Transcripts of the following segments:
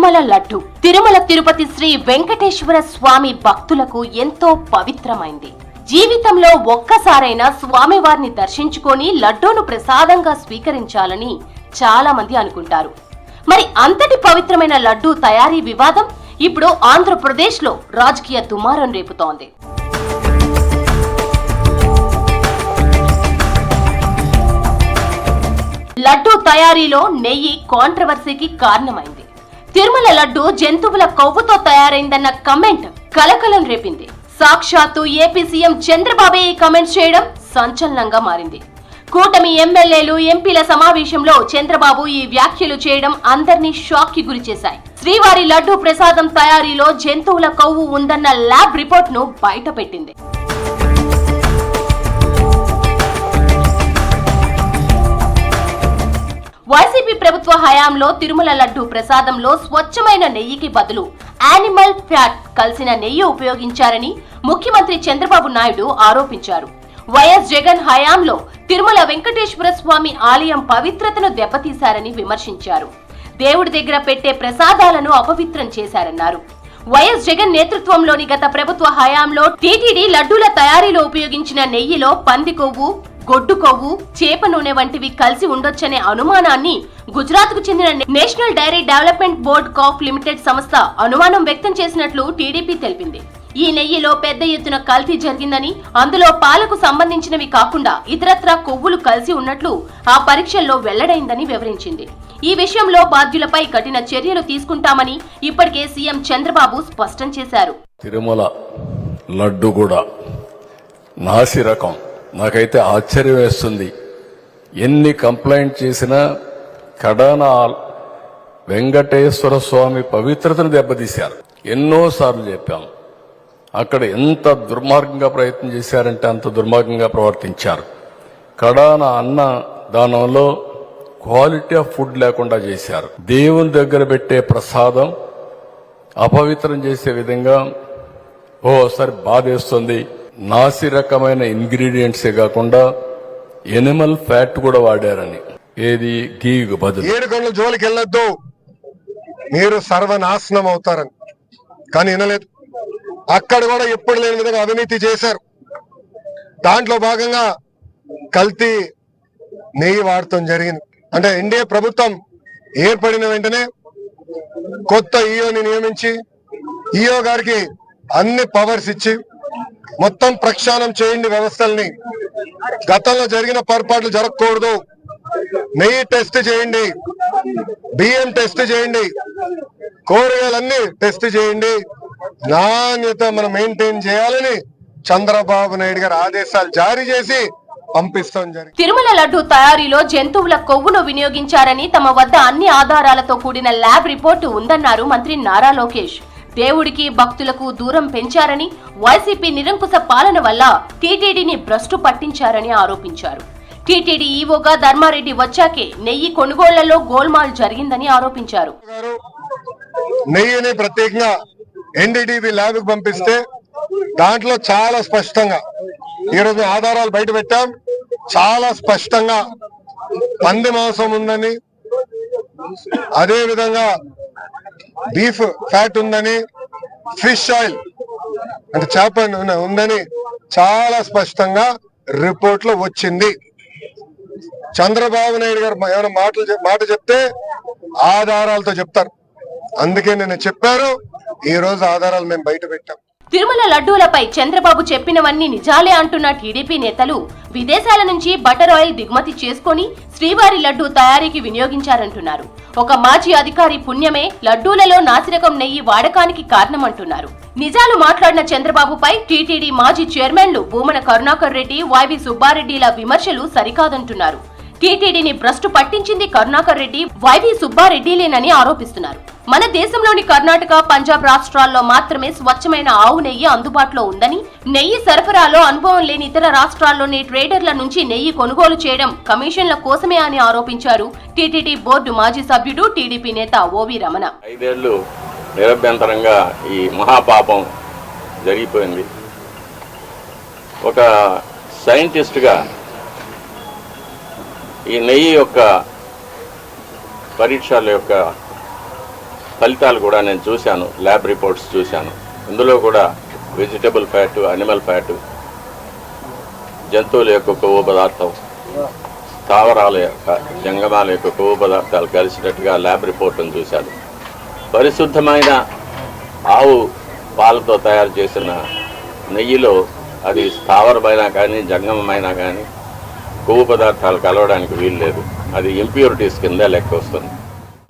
తిరుమల లడ్డు తిరుమల తిరుపతి శ్రీ వెంకటేశ్వర స్వామి భక్తులకు ఎంతో పవిత్రమైంది. జీవితంలో ఒక్కసారైనా స్వామివారిని దర్శించుకొని లడ్డూను ప్రసాదంగా స్వీకరించాలని చాలా మంది అనుకుంటారు. మరి అంతటి పవిత్రమైన లడ్డూ తయారీ వివాదం ఇప్పుడు ఆంధ్రప్రదేశ్ లో రాజకీయ దుమారం రేపుతోంది. లడ్డూ తయారీలో నెయ్యి కాంట్రవర్సీకి కారణమైంది. తిరుమల లడ్డు జంతువుల కొవ్వుతో తయారైందన్న కమెంట్ కలకలం రేపింది. సాక్షాత్తు ఏపీ సీఎం చంద్రబాబే ఈ కమెంట్స్ చేయడం సంచలనంగా మారింది. కూటమి ఎమ్మెల్యేలు, ఎంపీల సమావేశంలో చంద్రబాబు ఈ వ్యాఖ్యలు చేయడం అందరినీ షాక్ కి గురిచేశాయి. శ్రీవారి లడ్డు ప్రసాదం తయారీలో జంతువుల కొవ్వు ఉందన్న ల్యాబ్ రిపోర్ట్ ను బయటపెట్టింది. వైసీపీ ప్రభుత్వ హయాంలో తిరుమల లడ్డు ప్రసాదంలో స్వచ్ఛమైన నెయ్యికి బదులు యానిమల్ ఫ్యాట్ కలిసిన నెయ్యి ఉపయోగించారని ముఖ్యమంత్రి చంద్రబాబు నాయుడు ఆరోపించారు. వైఎస్ జగన్ హయాంలో తిరుమల వెంకటేశ్వర స్వామి ఆలయం పవిత్రతను దెబ్బతీశారని విమర్శించారు. దేవుడి దగ్గర పెట్టే ప్రసాదాలను అపవిత్రం చేశారన్నారు. వైఎస్ జగన్ నేతృత్వంలోని గత ప్రభుత్వ హయాంలో టీటీడీ లడ్డూల తయారీలో ఉపయోగించిన నెయ్యిలో పంది కొవ్వు, గొడ్డు కొవ్వు, చేప నూనె వంటివి కలిసి ఉండొచ్చనే అనుమానాన్ని గుజరాత్ కు చెందిన నేషనల్ డైరీ డెవలప్మెంట్ బోర్డ్ కాఫ్ లిమిటెడ్ సంస్థ అనుమానం వ్యక్తం చేసినట్లు టీడీపీ తెలిపింది. ఈ నెయ్యిలో పెద్ద ఎత్తున కల్తీ జరిగిందని, అందులో పాలకు సంబంధించినవి కాకుండా ఇతరత్రా కొవ్వులు కలిసి ఉన్నట్లు ఆ పరీక్షల్లో వెల్లడైందని వివరించింది. ఈ విషయంలో బాధ్యులపై కఠిన చర్యలు తీసుకుంటామని ఇప్పటికే సీఎం చంద్రబాబు స్పష్టం చేశారు. తిరుమల లడ్డు కూడా నాసి రకం. నాకైతే ఆశ్చర్యం వేస్తుంది. ఎన్ని కంప్లైంట్ చేసినా కడాన వెంకటేశ్వర స్వామి పవిత్రతను దెబ్బతీశారు. ఎన్నోసార్లు చెప్పాం. అక్కడ ఎంత దుర్మార్గంగా ప్రయత్నం చేశారంటే అంత దుర్మార్గంగా ప్రవర్తించారు. కడాన అన్న దానంలో క్వాలిటీ ఆఫ్ ఫుడ్ లేకుండా చేశారు. దేవుని దగ్గర పెట్టే ప్రసాదం అపవిత్రం చేసే విధంగా ఓసారి బాధేస్తుంది. నాసి రకమైన ఇంగ్రీడియంట్సే కాకుండా ఎనిమల్ ఫ్యాట్ కూడా వాడారని. ఏది గీకు బదులు. 7 గంటల జోలికి వెళ్ళొద్దు, మీరు సర్వనాశనం అవుతారని. కానీ వినలేదు. అక్కడ కూడా ఎప్పుడు లేని విధంగా అవినీతి చేశారు. దాంట్లో భాగంగా కల్తీ నెయ్యి వాడటం జరిగింది. అంటే ఎన్డీఏ ప్రభుత్వం ఏర్పడిన వెంటనే కొత్త ఈఓని నియమించి ఈఓ గారికి అన్ని పవర్స్ ఇచ్చి మొత్తం ప్రక్షాళన చేయండి వ్యవస్థల్ని. గతంలో జరిగిన పొరపాట్లు జరగకూడదు. నెయ్యి టెస్ట్ చేయండి, బియ్యం టెస్ట్ చేయండి, కూరగాయలన్నీ టెస్ట్ చేయండి, నాణ్యత మనం మెయింటైన్ చేయాలని చంద్రబాబు నాయుడు గారు ఆదేశాలు జారీ చేసి పంపిస్తాం జరిగింది. తిరుమల లడ్డు తయారీలో జంతువుల కొవ్వును వినియోగించారని తమ వద్ద అన్ని ఆధారాలతో కూడిన ల్యాబ్ రిపోర్టు ఉందన్నారు మంత్రి నారా లోకేష్. దేవుడికి భక్తులకు దూరం పెంచారని, వైసీపీ నిరంకుశ పాలన వల్ల టీటీడీని భ్రష్టు పట్టించారని ఆరోపించారు. టీటీడీ ఈవోగా ధర్మారెడ్డి వచ్చాకే నెయ్యి కొనుగోళ్లలో గోల్మాల్ జరిగిందని ఆరోపించారు. నెయ్యిని ప్రత్యేకంగా ఎన్డీటీవీ ల్యాబ్ కు పంపిస్తే దాంట్లో చాలా స్పష్టంగా ఈరోజు ఆధారాలు బయట పెట్టాం. చాలా స్పష్టంగా పంది మాంసం ఉందని, అదే విధంగా బీఫ్ ఫ్యాట్ ఉందని, ఫిష్ ఆయిల్ అంటే చేప ఉందని చాలా స్పష్టంగా రిపోర్ట్ లో వచ్చింది. చంద్రబాబు నాయుడు గారు ఏమైనా మాట చెప్తే ఆధారాలతో చెప్తారు. అందుకే నేను చెప్పారు, ఈ రోజు ఆధారాలు మేము బయట పెట్టాం. తిరుమల లడ్డూలపై చంద్రబాబు చెప్పినవన్నీ నిజాలే అంటున్న టీడీపీ నేతలు విదేశాల నుంచి బటర్ ఆయిల్ దిగుమతి చేసుకుని శ్రీవారి లడ్డూ తయారీకి వినియోగించారంటున్నారు. ఒక మాజీ అధికారి పుణ్యమే లడ్డూలలో నాసిరకం నెయ్యి వాడకానికి కారణమంటున్నారు. నిజాలు మాట్లాడిన చంద్రబాబుపై టీటీడీ మాజీ చైర్మన్లు భూమన కరుణాకర్ రెడ్డి, వైవి సుబ్బారెడ్డిల విమర్శలు సరికాదంటున్నారు. టీటీడీని భ్రష్టు పట్టించింది కరుణాకర్ రెడ్డి, వైవి సుబ్బారెడ్డిలేనని ఆరోపిస్తున్నారు. మన దేశంలోని కర్ణాటక, పంజాబ్ రాష్ట్రాల్లో మాత్రమే స్వచ్ఛమైన ఆవు నెయ్యి అందుబాటులో ఉందని, నెయ్యి సరఫరాలో అనుభవం లేని ఇతర రాష్ట్రాల్లోని ట్రేడర్ల నుంచి నెయ్యి కొనుగోలు చేయడం కమిషన్ల కోసమే అని ఆరోపించారు టీటీడీ బోర్డు మాజీ సభ్యుడు, టీడీపీ నేత ఓవి రమణ. 5 ఏళ్లు నిరభ్యంతరంగా ఈ మహాపాపం జరిగిపోయింది. ఒక సైంటిస్ట్గా ఈ నెయ్యి యొక్క పరీక్షల యొక్క ఫలితాలు కూడా నేను చూశాను, ల్యాబ్ రిపోర్ట్స్ చూశాను. ఇందులో కూడా వెజిటబుల్ ఫ్యాటు, అనిమల్ ఫ్యాటు, జంతువుల యొక్క కొవ్వు పదార్థం, స్థావరాల యొక్క జంగమాల యొక్క కొవ్వు పదార్థాలు కలిసినట్టుగా ల్యాబ్ రిపోర్ట్ను చూశాను. పరిశుద్ధమైన ఆవు పాలతో తయారు చేసిన నెయ్యిలో అది స్థావరమైనా కానీ జంగమమైనా కానీ కొవ్వు పదార్థాలు కలవడానికి వీలు లేదు. అది ఇంప్యూరిటీస్ కింద లెక్క వస్తుంది.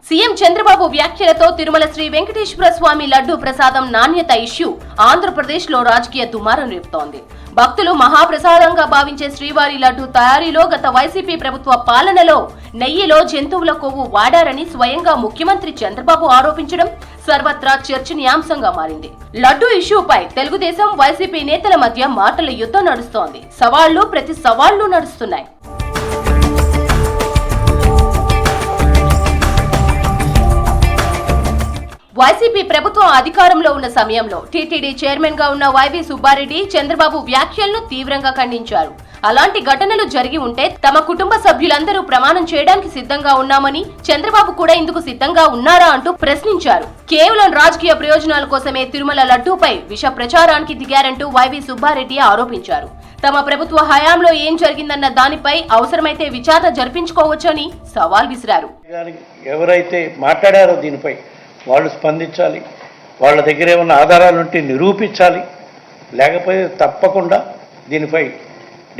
సీఎం చంద్రబాబు వ్యాఖ్యలతో తిరుమల శ్రీ వెంకటేశ్వర స్వామి లడ్డూ ప్రసాదం నాణ్యత ఇష్యూ ఆంధ్రప్రదేశ్ లో రాజకీయ దుమారం రేపుతోంది. భక్తులు మహాప్రసాదంగా భావించే శ్రీవారి లడ్డూ తయారీలో గత వైసీపీ ప్రభుత్వ పాలనలో నెయ్యిలో జంతువుల కొవ్వు వాడారని స్వయంగా ముఖ్యమంత్రి చంద్రబాబు ఆరోపించడం సర్వత్రా చర్చనీయాంశంగా మారింది. లడ్డూ ఇష్యూపై తెలుగుదేశం, వైసీపీ నేతల మధ్య మాటల యుద్ధం నడుస్తోంది. సవాళ్లు ప్రతి సవాళ్లు నడుస్తున్నాయి. వైసీపీ ప్రభుత్వం అధికారంలో ఉన్న సమయంలో టీటీడీ చైర్మన్ గా ఉన్న వైవి సుబ్బారెడ్డి చంద్రబాబు వ్యాఖ్యలను తీవ్రంగా ఖండించారు. అలాంటి ఘటనలు జరిగి ఉంటే తమ కుటుంబ సభ్యులందరూ ప్రమాణం చేయడానికి సిద్ధంగా ఉన్నామని, చంద్రబాబు కూడా ఇందుకు సిద్ధంగా ఉన్నారా అంటూ ప్రశ్నించారు. కేవలం రాజకీయ ప్రయోజనాల కోసమే తిరుమల లడ్డూపై విష ప్రచారానికి దిగారంటూ వైవి సుబ్బారెడ్డి ఆరోపించారు. తమ ప్రభుత్వ హయాంలో ఏం జరిగిందన్న దానిపై అవసరమైతే విచారణ జరిపించుకోవచ్చని సవాల్ విసిరారు. ఎవరైతే మాట్లాడారో దీనిపై వాళ్ళు స్పందించాలి. వాళ్ళ దగ్గర ఏమన్నా ఆధారాలు ఉంటే నిరూపించాలి. లేకపోతే తప్పకుండా దీనిపై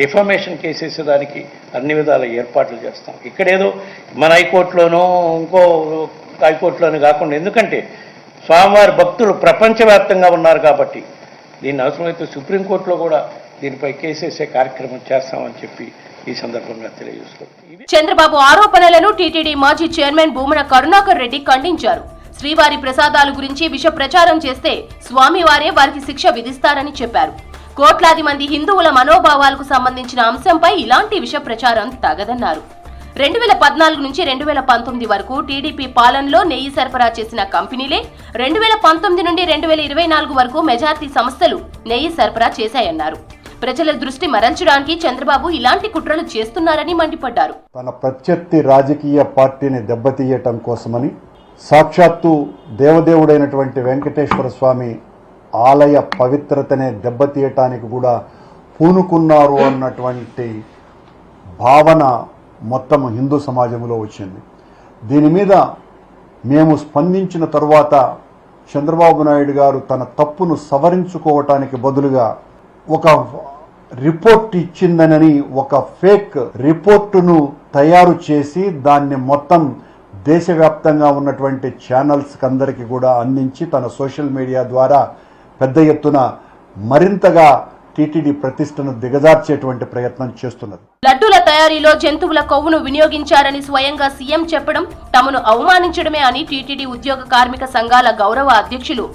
డిఫామేషన్ కేసేసేదానికి అన్ని విధాల ఏర్పాట్లు చేస్తాం. ఇక్కడేదో మన హైకోర్టులోనో ఇంకో హైకోర్టులోనూ కాకుండా, ఎందుకంటే స్వామివారి భక్తులు ప్రపంచవ్యాప్తంగా ఉన్నారు కాబట్టి దీన్ని అవసరమైతే సుప్రీంకోర్టులో కూడా దీనిపై కేసేసే కార్యక్రమం చేస్తామని చెప్పి ఈ సందర్భంగా తెలియజేస్తున్నాం. చంద్రబాబు ఆరోపణలను టీటీడీ మాజీ చైర్మన్ భూమన కరుణాకర్ రెడ్డి ఖండించారు. శ్రీవారి ప్రసాదాల గురించి విష ప్రచారం చేస్తే స్వామివారే వారికి శిక్ష విధిస్తారని చెప్పారు. కోట్లాది మంది హిందువుల మనోభావాలకు సంబంధించిన అంశంపై ఇలాంటి విష ప్రచారం తగదన్నారు. 2014 నుంచి 2019 వరకు టీడీపీ పాలనలో నెయ్యి సరఫరా చేసిన కంపెనీలే 2019 నుండి 2024 వరకు మెజార్టీ సంస్థలు నెయ్యి సరఫరా చేశాయన్నారు. ప్రజల దృష్టి మరల్చడానికి చంద్రబాబు ఇలాంటి కుట్రలు చేస్తున్నారని మండిపడ్డారు. తన ప్రత్యర్థి రాజకీయ పార్టీని దెబ్బతీయటం కోసమని సాక్షాత్తు దేవదేవుడైనటువంటి వెంకటేశ్వర స్వామి ఆలయ పవిత్రతనే దెబ్బతీయటానికి కూడా పూనుకున్నారు అన్నటువంటి భావన మొత్తం హిందూ సమాజంలో వచ్చింది. దీని మీద మేము స్పందించిన తరువాత చంద్రబాబు నాయుడు గారు తన తప్పును సవరించుకోవటానికి బదులుగా ఒక రిపోర్ట్ ఇచ్చిందనని ఒక ఫేక్ రిపోర్టును తయారు చేసి దాన్ని మొత్తం దేశవ్యాప్తంగా ఉన్నటువంటి ఛానల్స్ అందరికీ కూడా అందించి తన సోషల్ మీడియా ద్వారా పెద్ద ఎత్తున మరింతగా టీటీడీ ప్రతిష్టను దిగజార్చేటువంటి ప్రయత్నం చేస్తున్నది. లడ్డూల తయారీలో జంతువుల కొవ్వును వినియోగించారని స్వయంగా సీఎం చెప్పడం తమను అవమానించడమే అని టీటీడీ ఉద్యోగ కార్మిక సంఘాల గౌరవ అధ్యక్షులు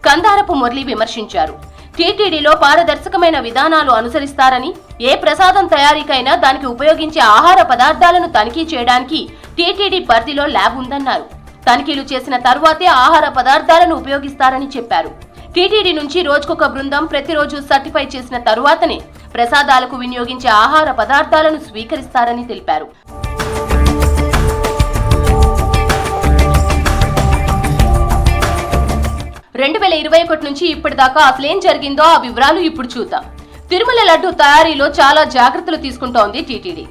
కందారపు మురళి విమర్శించారు. టీటీడీలో పారదర్శకమైన విధానాలు అనుసరిస్తారని, ఏ ప్రసాదం తయారీకైనా దానికి ఉపయోగించే ఆహార పదార్థాలను తనిఖీ చేయడానికి టీటీడీ పరిధిలో ల్యాబ్ ఉందన్నారు. తనిఖీలు చేసిన తరువాతే ఆహార పదార్థాలను ఉపయోగిస్తారని చెప్పారు. టీటీడీ నుంచి రోజుకొక బృందం ప్రతిరోజు సర్టిఫై చేసిన తరువాతనే ప్రసాదాలకు వినియోగించే ఆహార పదార్థాలను స్వీకరిస్తారని తెలిపారు. రెండు 2021 నుంచి ఇప్పటిదాకా అసలేం జరిగిందో ఆ వివరాలు ఇప్పుడు చూద్దాం. తిరుమల లడ్డూ తయారీలో చాలా జాగ్రత్తలు తీసుకుంటోంది టీటీడీ.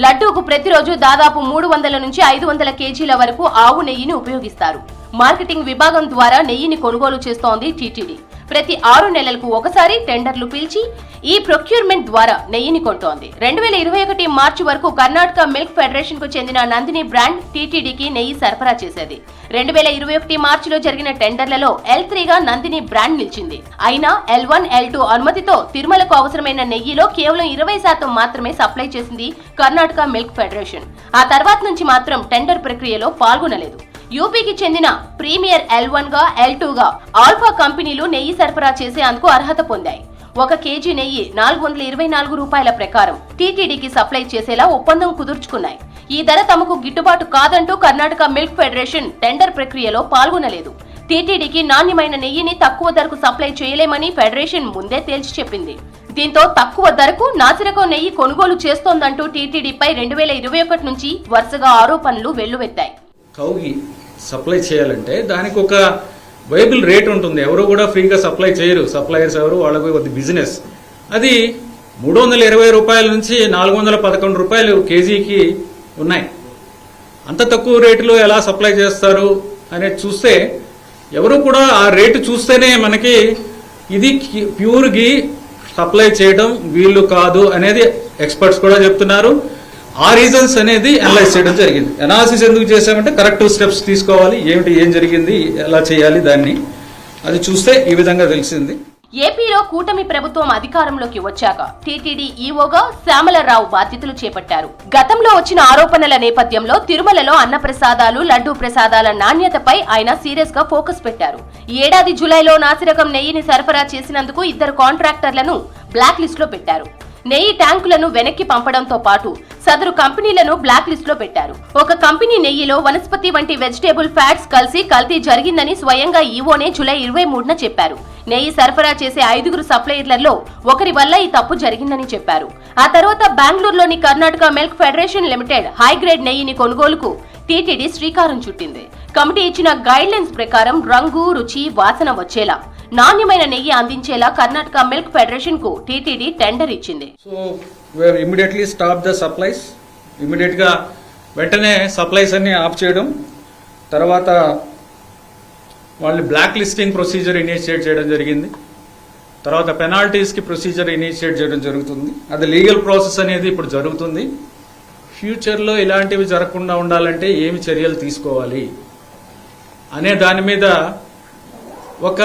లడ్డూకు ప్రతిరోజు దాదాపు 300 నుంచి 500 కేజీల వరకు ఆవు నెయ్యిని ఉపయోగిస్తారు. మార్కెటింగ్ విభాగం ద్వారా నెయ్యిని కొనుగోలు చేస్తోంది టీటీడీ. ప్రతి 6 నెలలకు ఒకసారి టెండర్లు పిలిచి ఈ ప్రొక్యూర్మెంట్ ద్వారా నెయ్యిని కొంటోంది. 2021 మార్చి వరకు కర్ణాటక మిల్క్ ఫెడరేషన్ కు చెందిన నందిని బ్రాండ్ టీటీడీకి నెయ్యి సరఫరా చేసేది. 2021 మార్చిలో జరిగిన టెండర్లలో L3గా నందిని బ్రాండ్ నిలిచింది. అయినా L1, L2 అనుమతితో తిరుమలకు అవసరమైన నెయ్యిలో కేవలం 20% మాత్రమే సప్లై చేసింది కర్ణాటక మిల్క్ ఫెడరేషన్. ఆ తర్వాత నుంచి మాత్రం టెండర్ ప్రక్రియలో పాల్గొనలేదు. యూపీకి చెందిన ప్రీమియర్ L1గా, L2గా ఆల్ఫా కంపెనీలు నెయ్యి సరఫరా చేసేందుకు అర్హత పొందాయి. 1 కేజీ నెయ్యి 424 రూపాయల ప్రకారం టీటీడీకి సప్లై చేసేలా ఒప్పందం కుదుర్చుకున్నాయి. ఈ ధర తమకు గిట్టుబాటు కాదంటూ కర్ణాటక మిల్క్ ఫెడరేషన్ టెండర్ ప్రక్రియలో పాల్గొనలేదు. టీటీడీకి నాణ్యమైన నెయ్యిని తక్కువ ధరకు సప్లై చేయలేమని ఫెడరేషన్ ముందే తేల్చి చెప్పింది. దీంతో తక్కువ ధరకు నాసిరకం నెయ్యి కొనుగోలు చేస్తోందంటూ టీటీడీపై 2021 నుంచి వరుసగా ఆరోపణలు వెల్లువెత్తాయి. కౌగి సప్లై చేయాలంటే దానికి ఒక వైబుల్ రేట్ ఉంటుంది. ఎవరు కూడా ఫ్రీగా సప్లై చేయరు. సప్లయర్స్ ఎవరు, వాళ్ళకు కొద్ది బిజినెస్. అది 320 రూపాయల నుంచి 411 రూపాయలు కేజీకి ఉన్నాయి. అంత తక్కువ రేటులో ఎలా సప్లై చేస్తారు అనేది చూస్తే ఎవరు కూడా ఆ రేటు చూస్తేనే మనకి ఇది ప్యూర్ ఘీ సప్లై చేయడం వీళ్ళు కాదు అనేది ఎక్స్పర్ట్స్ కూడా చెప్తున్నారు. ఆ రీజన్స్ అనేది అనలైజ్ చేయడం జరిగింది. అనాలిసిస్ ఎందుకు చేసామంటే కరెక్టివ్ స్టెప్స్ తీసుకోవాలి, ఏం జరిగింది, ఎలా చేయాలి దాన్ని, అది చూస్తే ఈ విధంగా తెలిసింది. ఏపీలో కూటమి ప్రభుత్వం అధికారంలోకి వచ్చాక టీటీడీ ఈవోగా శ్యామలరావు బాధ్యతలు చేపట్టారు. గతంలో వచ్చిన ఆరోపణల నేపథ్యంలో తిరుమలలో అన్నప్రసాదాలు, లడ్డూ ప్రసాదాల నాణ్యతపై ఆయన సీరియస్ గా ఫోకస్ పెట్టారు. ఈ ఏడాది జూలైలో నాసిరకం నెయ్యిని సరఫరా చేసినందుకు 2 కాంట్రాక్టర్లను బ్లాక్ లిస్ట్ లో పెట్టారు. నెయ్యి ట్యాంకులను వెనక్కి పంపడంతో పాటు సదరు కంపెనీలను బ్లాక్ లిస్ట్ లో పెట్టారు. ఒక కంపెనీ నెయ్యిలో వనస్పతి వంటి వెజిటేబుల్ ఫ్యాట్స్ కలిసి కల్తీ జరిగిందని స్వయంగా ఈవోనే జూలై 23న చెప్పారు. నెయ్యి సరఫరా చేసే 5 సప్లయర్లలో ఒకరి వల్ల ఈ తప్పు జరిగిందని చెప్పారు. ఆ తర్వాత బెంగళూరులోని Karnataka milk federation limited high grade నెయ్యిని కొనుగోలుకు టీటీడీ శ్రీకారం చుట్టింది. కమిటీ ఇచ్చిన గైడ్ లైన్స్ ప్రకారం రంగు, రుచి, వాసన వచ్చేలా నాణ్యమైన నెయ్యి అందించేలా కర్ణాటక మిల్క్ ఫెడరేషన్ కు టీటీడీ టెండర్ ఇచ్చింది. So where immediately stop the supplies. Immediate గా వెంటనే సప్లైస్ అన్ని ఆఫ్ చేయడం, తర్వాత వాళ్ళు బ్లాక్ లిస్టింగ్ ప్రొసీజర్ ఇనిషియేట్ చేయడం జరిగింది. తర్వాత పెనాల్టీస్కి ప్రొసీజర్ ఇనిషియేట్ చేయడం జరుగుతుంది. అది లీగల్ ప్రాసెస్ అనేది ఇప్పుడు జరుగుతుంది. ఫ్యూచర్లో ఇలాంటివి జరగకుండా ఉండాలంటే ఏమి చర్యలు తీసుకోవాలి అనే దాని మీద ఒక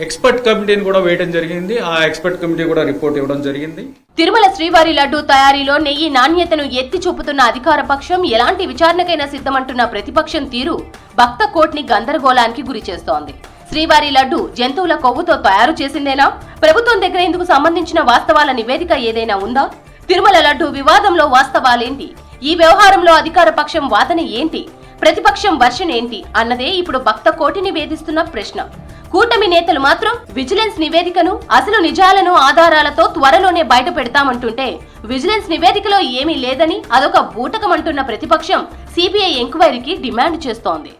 ఎక్స్పర్ట్ కమిటీని కూడా వేయడం జరిగింది. ఆ ఎక్స్పర్ట్ కమిటీ కూడా రిపోర్ట్ ఇవ్వడం జరిగింది. తిరుమల శ్రీవారి లడ్డూ తయారీలో నెయ్యి నాణ్యతను ఎత్తి చూపుతున్న అధికార పక్షం ఎలాంటి విచారణకైనా సిద్ధమంటున్న ప్రతిపక్షం తీరు భక్త కోట్ని గందరగోళానికి గురి చేస్తోంది. శ్రీవారి లడ్డు జంతువుల కొవ్వుతో తయారు చేసిందేనా? ప్రభుత్వం దగ్గర ఇందుకు సంబంధించిన వాస్తవాల నివేదిక ఏదైనా ఉందా? తిరుమల లడ్డు వివాదంలో వాస్తవాలేంటి? ఈ వ్యవహారంలో అధికార పక్షం వాదన ఏంటి? ప్రతిపక్షం వర్షన్ ఏంటి అన్నదే ఇప్పుడు భక్త కోటిని వేధిస్తున్న ప్రశ్న. కూటమి నేతలు మాత్రం విజిలెన్స్ నివేదికను, అసలు నిజాలను ఆధారాలతో త్వరలోనే బయట పెడతామంటుంటే విజిలెన్స్ నివేదికలో ఏమీ లేదని అదొక బూటకమంటున్న ప్రతిపక్షం సిబిఐ ఎంక్వైరీకి డిమాండ్ చేస్తోంది.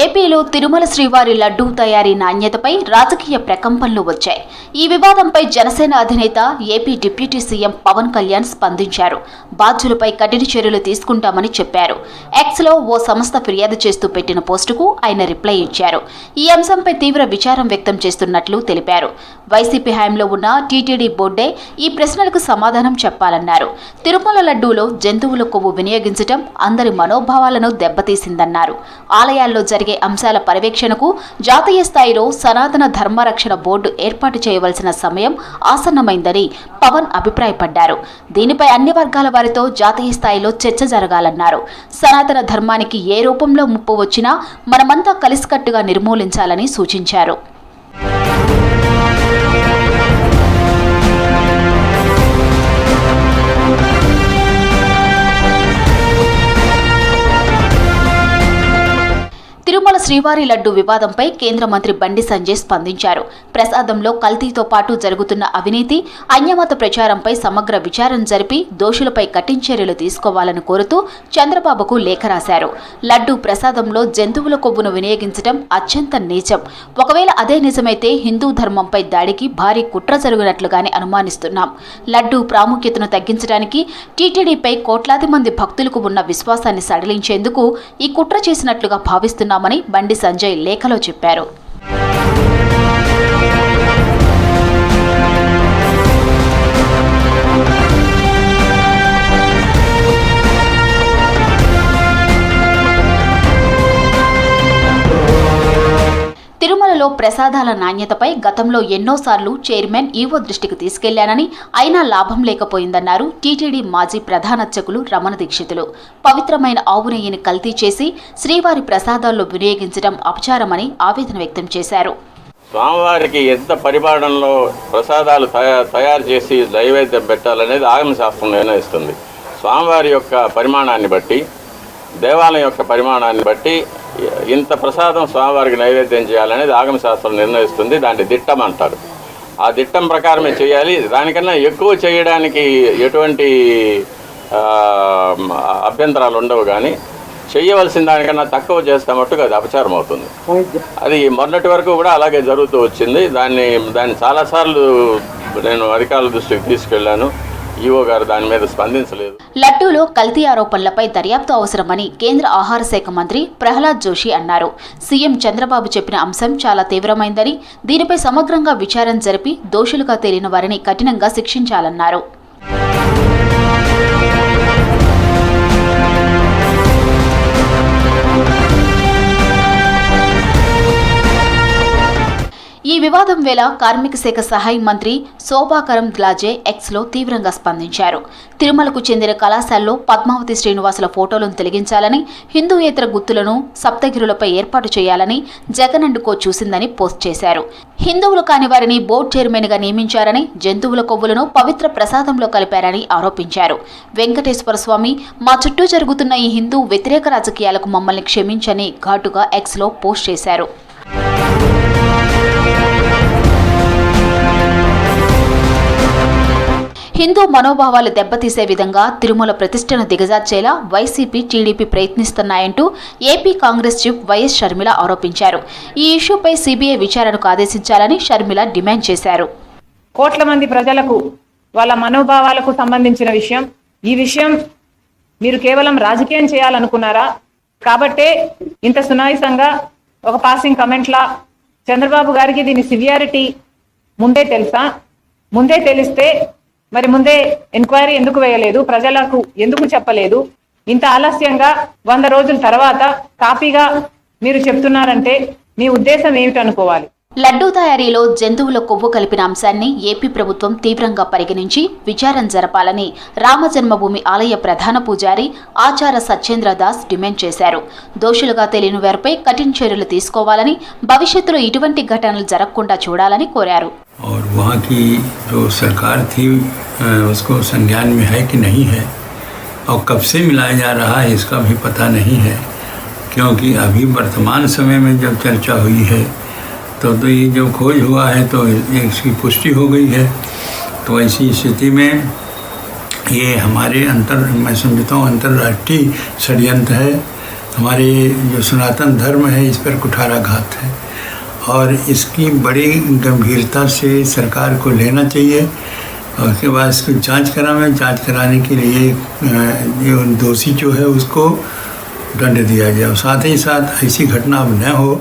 ఏపీలో తిరుమల శ్రీవారి లడ్డూ తయారీ నాణ్యతపై రాజకీయ ప్రకంపనలు వచ్చాయి. ఈ వివాదంపై జనసేన అధినేత AP deputy CM Pawan Kalyan స్పందించారు. బాధ్యులపై కఠిన చర్యలు తీసుకుంటామని చెప్పారు. ఎక్స్లో ఓ సంస్థ ఫిర్యాదు చేస్తూ పెట్టిన పోస్టుకు ఆయన రిప్లై ఇచ్చారు. ఈ అంశంపై తీవ్ర విచారం వ్యక్తం చేస్తున్నట్లు తెలిపారు. వైసీపీ హయాంలో ఉన్న టీటీడీ బోర్డే ఈ ప్రశ్నలకు సమాధానం చెప్పాలన్నారు. తిరుమల లడ్డూలో జంతువుల కొవ్వు వినియోగించడం అందరి మనోభావాలను దెబ్బతీసిందన్నారు. ఆలయాల్లో జరిగే అంశాల పర్యవేక్షణకు జాతీయ స్థాయిలో సనాతన ధర్మరక్షణ బోర్డు ఏర్పాటు చేయవలసిన సమయం ఆసన్నమైందని పవన్ అభిప్రాయపడ్డారు. దీనిపై అన్ని వర్గాల వారితో జాతీయ స్థాయిలో చర్చ జరగాలన్నారు. సనాతన ధర్మానికి ఏ రూపంలో ముప్పు వచ్చినా మనమంతా కలిసికట్టుగా నిర్మూలించాలని సూచించారు. తిరుమల శ్రీవారి లడ్డు వివాదంపై కేంద్ర మంత్రి బండి సంజయ్ స్పందించారు. ప్రసాదంలో కల్తీతో పాటు జరుగుతున్న అవినీతి, అన్యమత ప్రచారంపై సమగ్ర విచారణ జరిపి దోషులపై కఠిన చర్యలు తీసుకోవాలని కోరుతూ చంద్రబాబుకు లేఖ రాశారు. లడ్డు ప్రసాదంలో జంతువుల కొవ్వును వినియోగించడం అత్యంత నీచం. ఒకవేళ అదే నిజమైతే హిందూ ధర్మంపై దాడికి భారీ కుట్ర జరుగునట్లుగానే అనుమానిస్తున్నాం. లడ్డు ప్రాముఖ్యతను తగ్గించడానికి టీటీడీపై కోట్లాది మంది భక్తులకు ఉన్న విశ్వాసాన్ని సడలించేందుకు ఈ కుట్ర చేసినట్లుగా భావిస్తున్నామని బండి సంజయ్ లేఖలో చెప్పారు. తిరుమలలో ప్రసాదాల నాణ్యతపై గతంలో ఎన్నోసార్లు చైర్మన్ ఈవో దృష్టికి తీసుకెళ్లానని అయినా లాభం లేకపోయిందన్నారు టీటీడీ మాజీ ప్రధానార్చకులు రమణ దీక్షితులు. పవిత్రమైన ఆవు నెయ్యిని కల్తీ చేసి శ్రీవారి ప్రసాదాల్లో వినియోగించడం అపచారమని ఆవేదన వ్యక్తం చేశారు. స్వామివారికి ఎంత పరిమాణంలో ప్రసాదాలు తయారు చేసి నైవేద్యం పెట్టాలనేది ఆగమ శాస్త్రం నిర్ణయిస్తుంది. స్వామివారి యొక్క పరిమాణాన్ని బట్టి, దేవాలయం యొక్క పరిమాణాన్ని బట్టి ఇంత ప్రసాదం స్వామివారికి నైవేద్యం చేయాలనేది ఆగమ శాస్త్రం నిర్ణయిస్తుంది. దాన్ని దిట్టం అంటారు. ఆ దిట్టం ప్రకారమే చేయాలి. దానికన్నా ఎక్కువ చేయడానికి ఎటువంటి అభ్యంతరాలు ఉండవు. కానీ చేయవలసిన దానికన్నా తక్కువ చేస్తే మట్టుకు అది అపచారం అవుతుంది. అది మొన్నటి వరకు కూడా అలాగే జరుగుతూ వచ్చింది. దాన్ని చాలాసార్లు నేను అధికారుల దృష్టికి తీసుకెళ్లాను. ఈఓ గారు దాని మీద స్పందించలేదు. లడ్డూలో కల్తీ ఆరోపణలపై దర్యాప్తు అవసరమని కేంద్ర ఆహార శాఖ మంత్రి ప్రహ్లాద్ జోషి అన్నారు. సీఎం చంద్రబాబు చెప్పిన అంశం చాలా తీవ్రమైందని, దీనిపై సమగ్రంగా విచారణ జరిపి దోషులుగా తేలిన వారిని కఠినంగా శిక్షించాలన్నారు. ఈ వివాదం వేళ కార్మిక శాఖ సహాయ మంత్రి శోభాకరం ద్లాజే ఎక్స్లో తీవ్రంగా స్పందించారు. తిరుమలకు చెందిన కళాశాలలో పద్మావతి శ్రీనివాసుల ఫోటోలను తొలగించాలని, హిందూయేతర గుర్తులను సప్తగిరులపై ఏర్పాటు చేయాలని జగన్ అండ్ కో చూసిందని పోస్ట్ చేశారు. హిందువులు కాని వారిని బోర్డు చైర్మన్గా నియమించారని, జంతువుల కొవ్వులను పవిత్ర ప్రసాదంలో కలిపారని ఆరోపించారు. వెంకటేశ్వర స్వామి, మా చుట్టూ జరుగుతున్న ఈ హిందూ వ్యతిరేక రాజకీయాలకు మమ్మల్ని క్షమించని ఘాటుగా ఎక్స్లో పోస్ట్ చేశారు. హిందూ మనోభావాలు దెబ్బతీసే విధంగా తిరుమల ప్రతిష్టను దిగజార్చేలా వైసీపీ, టీడీపీ ప్రయత్నిస్తున్నాయంటూ ఏపీ కాంగ్రెస్ చీఫ్ వైఎస్ షర్మిల ఆరోపించారు. ఈ ఇష్యూపై సీబీఐ విచారణకు ఆదేశించాలని షర్మిల డిమాండ్ చేశారు. కోట్ల మంది ప్రజలకు వాళ్ళ మనోభావాలకు సంబంధించిన విషయం. ఈ విషయం మీరు కేవలం రాజకీయం చేయాలనుకున్నారా? కాబట్టే ఇంత సునాయాసంగా ఒక పాసింగ్ కమెంట్లా చంద్రబాబు గారికి దీని సివియారిటీ ముందే తెలుసా? ముందే తెలిస్తే మరి ముందే ఎంక్వైరీ ఎందుకు వేయలేదు? ప్రజలకు ఎందుకు చెప్పలేదు? ఇంత ఆలస్యంగా 100 రోజుల తర్వాత కాపీగా మీరు చెప్తున్నారంటే మీ ఉద్దేశం ఏమిటనుకోవాలి? లడ్డూ తయారీలో జంతువుల కొవ్వు కలిపిన అంశాన్ని ఏపీ ప్రభుత్వం తీవ్రంగా పరిగణించి విచారణ జరపాలని రామజన్మభూమి ఆలయ ప్రధాన పూజారి ఆచార సత్యేంద్ర దాస్ డిమాండ్ చేశారు. దోషులుగా తేలిన వారిపై కఠిన చర్యలు తీసుకోవాలని, భవిష్యత్తులో ఇటువంటి ఘటనలు జరగకుండా చూడాలని కోరారు. और वहाँ की जो सरकार थी उसको संज्ञान में है कि नहीं है, और कब से मिलाया जा रहा है इसका भी पता नहीं है, क्योंकि अभी वर्तमान समय में जब चर्चा हुई है तो ये जो खोज हुआ है तो इसकी पुष्टि हो गई है। तो ऐसी स्थिति में ये हमारे मैं समझता हूँ अंतर्राष्ट्रीय षड्यंत्र है। हमारे जो सनातन धर्म है इस पर कुठाराघात है, और इसकी बड़ी गंभीरता से सरकार को लेना चाहिए, और उसके बाद इसको जांच कराने के लिए जो दोषी जो है उसको दंड दिया जाए, साथ ही साथ ऐसी घटना अब न हो।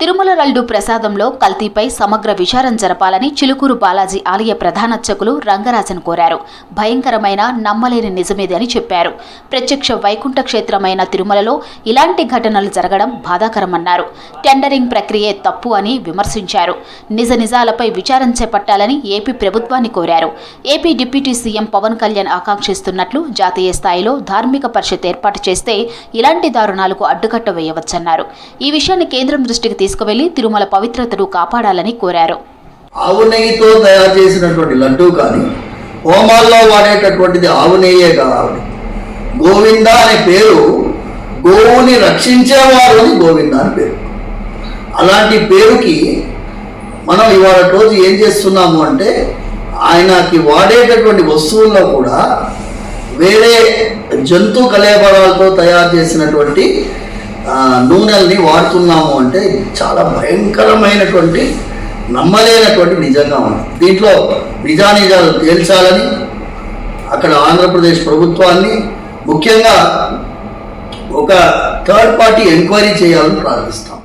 తిరుమల లడ్డు ప్రసాదంలో కల్తీపై సమగ్ర విచారణ జరపాలని చిలుకూరు బాలాజీ ఆలయ ప్రధాన అర్చకులు రంగరాజన్ కోరారు. భయంకరమైన, నమ్మలేని నిజమేదని చెప్పారు. ప్రత్యక్ష వైకుంఠ క్షేత్రమైన తిరుమలలో ఇలాంటి ఘటనలు జరగడం బాధాకరమన్నారు. టెండరింగ్ ప్రక్రియే తప్పు అని విమర్శించారు. నిజాలపై విచారణ చేపట్టాలని ఏపీ ప్రభుత్వాన్ని కోరారు. ఏపీ డిప్యూటీ సీఎం పవన్ కళ్యాణ్ ఆకాంక్షిస్తున్నట్లు జాతీయ స్థాయిలో ధార్మిక పరిషత్ ఏర్పాటు చేస్తే ఇలాంటి దారుణాలకు అడ్డుకట్ట వేయవచ్చన్నారు. ఈ విషయాన్ని కేంద్రం దృష్టికి తీసుకువెళ్లి తిరుమల పవిత్రతను కాపాడాలని కోరారు. ఆవు నెయ్యితో తయారు చేసినటువంటి లడ్డూ కానీ, హోమాల్లో వాడేటటువంటిది ఆవు నెయ్యే కావాలి. గోవింద అనే పేరు గోవుని రక్షించేవారు అని గోవింద అని పేరు. అలాంటి పేరుకి మనం ఇవాళ రోజు ఏం చేస్తున్నాము అంటే ఆయనకి వాడేటటువంటి వస్తువుల్లో కూడా వేరే జంతు కళేబరాలతో తయారు చేసినటువంటి నూనెల్ని వాడుతున్నాము అంటే చాలా భయంకరమైనటువంటి, నమ్మలేనటువంటి నిజంగా ఉంది. దీంట్లో నిజానిజాలు తేల్చాలని అక్కడ ఆంధ్రప్రదేశ్ ప్రభుత్వాన్ని, ముఖ్యంగా ఒక థర్డ్ పార్టీ ఎంక్వైరీ చేయాలని ప్రార్థిస్తాం.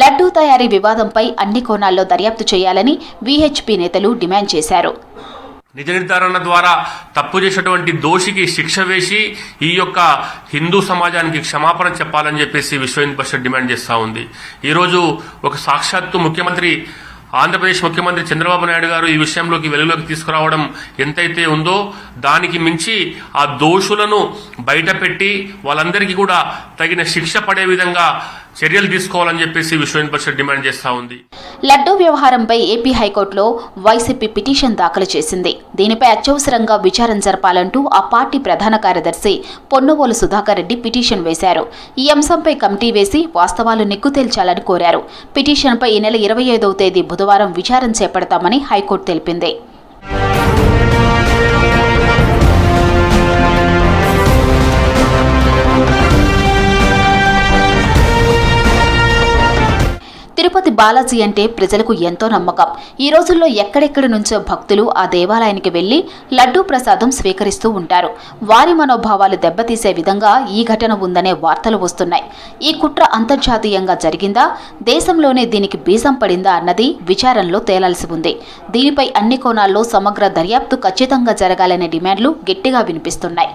లడ్డూ తయారీ వివాదంపై అన్ని కోణాల్లో దర్యాప్తు చేయాలని వీహెచ్పీ నేతలు డిమాండ్ చేశారు. నిజ నిర్ధారణ ద్వారా తప్పు చేసినటువంటి దోషికి శిక్ష వేసి ఈ యొక్క హిందూ సమాజానికి క్షమాపణ చెప్పాలని చెప్పేసి విశ్వ హిందూ పరిషత్ డిమాండ్ చేస్తూ ఉంది. ఈరోజు ఒక సాక్షాత్తు ఆంధ్రప్రదేశ్ ముఖ్యమంత్రి చంద్రబాబు నాయుడు గారు ఈ విషయంలోకి వెలుగులోకి తీసుకురావడం ఎంతైతే ఉందో దానికి మించి ఆ దోషులను బయటపెట్టి వాళ్ళందరికీ కూడా తగిన శిక్ష పడే విధంగా చర్యలు తీసుకోవాలని చెప్పేసి విశ్వ హిందూ పరిషత్ డిమాండ్ చేస్తా ఉంది. లడ్డూ వ్యవహారంపై ఏపీ హైకోర్టులో వైసీపీ పిటిషన్ దాఖలు చేసింది. దీనిపై అత్యవసరంగా విచారణ జరపాలంటూ ఆ పార్టీ ప్రధాన కార్యదర్శి పొన్నవోలు సుధాకర్ రెడ్డి పిటిషన్ వేశారు. ఈ అంశంపై కమిటీ వేసి వాస్తవాలు నిగ్గు తేల్చాలని కోరారు. పిటిషన్పై ఈ నెల 25వ తేదీ బుధవారం విచారణ చేపడతామని హైకోర్టు తెలిపింది. తిరుపతి బాలాజీ అంటే ప్రజలకు ఎంతో నమ్మకం. ఈ రోజుల్లో ఎక్కడెక్కడి నుంచో భక్తులు ఆ దేవాలయానికి వెళ్లి లడ్డూ ప్రసాదం స్వీకరిస్తూ ఉంటారు. వారి మనోభావాలు దెబ్బతీసే విధంగా ఈ ఘటన ఉందనే వార్తలు వస్తున్నాయి. ఈ కుట్ర అంతర్జాతీయంగా జరిగిందా, దేశంలోనే దీనికి బీజం పడిందా అన్నది విచారణలో తేలాల్సి ఉంది. దీనిపై అన్ని కోణాల్లో సమగ్ర దర్యాప్తు ఖచ్చితంగా జరగాలనే డిమాండ్లు గట్టిగా వినిపిస్తున్నాయి.